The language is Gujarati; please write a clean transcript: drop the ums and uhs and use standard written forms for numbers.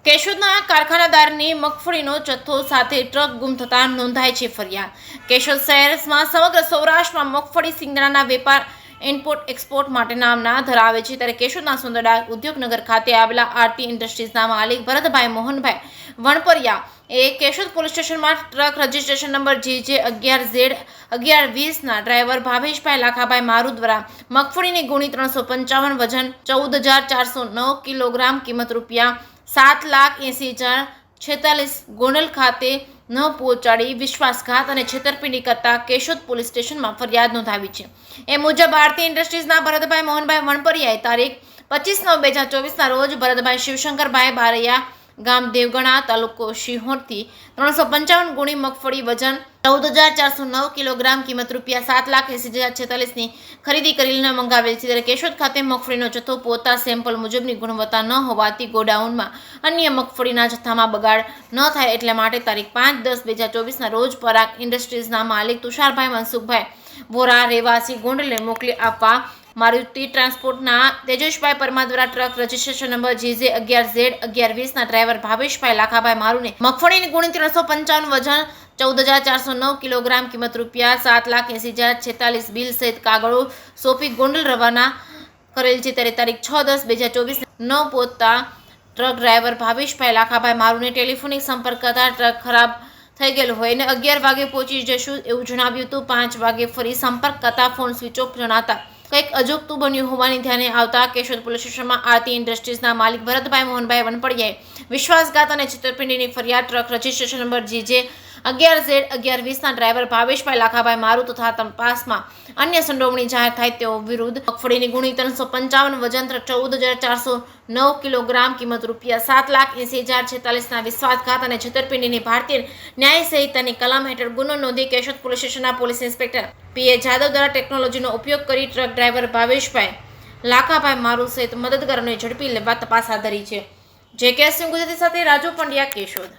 કેશોદના કારખાનાદારની મગફળીનો જથ્થો સાથે ટ્રક ગુમ થતા નોંધાય છે ફરિયાદ। કેશોદ શહેરમાં સમગ્ર સૌરાષ્ટ્રમાં મગફળી સિંગડાના વેપાર ઇમ્પોર્ટ એક્સપોર્ટ માટે નામના ધરાવે છે, ત્યારે કેશોદના સુંદરડા ઉદ્યોગનગર ખાતે આવેલા આરતી ઇન્ડસ્ટ્રીઝના માલિક ભરતભાઈ મોહનભાઈ વણપરિયા એ કેશોદ પોલીસ સ્ટેશનમાં ટ્રક રજિસ્ટ્રેશન નંબર JJ11Z1120ના ડ્રાઈવર ભાવેશભાઈ લાખાભાઈ મારુ દ્વારા મગફળીની ગુણી 355 વજન 14,409 કિલોગ્રામ કિંમત ₹7,80,046 ગોંડલ ખાતે ન પહોંચાડી વિશ્વાસઘાત અને છેતરપિંડી કરતા કેશોદ પોલીસ સ્ટેશનમાં ફરિયાદ નોંધાવી છે। એ મુજબ આરતી ઇન્ડસ્ટ્રીઝના ભરતભાઈ મોહનભાઈ વણપરિયાએ તારીખ 25/9/2024ના રોજ ભરતભાઈ શિવશંકરભાઈ બારૈયા ગામ દેવગણા તાલુકો શિહોરથી 355 ગુણી મગફળી વજન 14,409 કિલોગ્રામ કિંમત ₹7,80,046ની ખરીદી કરીને મંગાવેલ છે, ત્યારે કેશોદ ખાતે મગફળીનો જથ્થો પોતા સેમ્પલ મુજબની ગુણવત્તા ન હોવાથી ગોડાઉનમાં અન્ય મગફળીના જથ્થામાં બગાડ ન થાય એટલા માટે તારીખ 5/10/2024ના રોજ પરાગ ઇન્ડસ્ટ્રીઝના માલિક તુષારભાઈ મનસુખભાઈ વોરા રહેવાસી ગોંડલને મોકલી આપવા મારુતિ ટ્રાન્સપોર્ટના તેજસભાઈ પરમાર દ્વારા ટ્રક રજિસ્ટ્રેશન નંબર JJ11Z1120ના ડ્રાઈવર ભાવેશભાઈ લાખાભાઈ મારુને મગફળીની ગુણી 355 વજન 14,409 કિલોગ્રામ કિંમત ₹7,80,046 બિલ સહિત કાગળો સોંપી ગોંડલ રવાના કરેલ છે, ત્યારે તારીખ 6/10/2024 ન પહોંચતા ટ્રક ડ્રાઈવર ભાવેશભાઈ લાખાભાઈ મારુને ટેલિફોનિક સંપર્ક કરતા ટ્રક ખરાબ થઈ ગયેલ હોય અને 11 વાગે પહોંચી જશું એવું જણાવ્યું હતું। 5 વાગે ફરી સંપર્ક કરતા ફોન સ્વિચ ઓફ જણાતા કંઈક અજુગતું બન્યું હોવાની ધ્યાને આવતા કેશોદ પોલીસ સ્ટેશનમાં આરતી ઇન્ડસ્ટ્રીઝના માલિક ભરતભાઈ મોહનભાઈ વણપરિયાએ વિશ્વાસઘાત અને છેતરપિંડીની ફરિયાદ ટ્રક રજિસ્ટ્રેશન નંબર JJ11Z1120ના ડ્રાઈવર ભાવેશભાઈ લાખાભાઈ મારુ તથા તપાસમાં અન્ય સંડોવણી જાહેર થાય તેઓ વિરુદ્ધ મગફળીની ગુણી 355 વજન 14,409 કિલોગ્રામ કિંમત ₹7,80,046ના વિશ્વાસઘાત અને છેતરપિંડીની ભારતીય ન્યાય સંહિતાની કલમ હેઠળ ગુનો નોંધી કેશોદ પોલીસ સ્ટેશનના પોલીસ ઇન્સ્પેક્ટર PA જાદવ દ્વારા ટેકનોલોજીનો ઉપયોગ કરી ટ્રક ડ્રાઈવર ભાવેશભાઈ લાખાભાઈ મારુ સહિત મદદગારોને ઝડપી લેવા તપાસ હાથ ધરી છે। JK સિંહ ગુજરાતી સાથે રાજુ પંડ્યા, કેશોદ।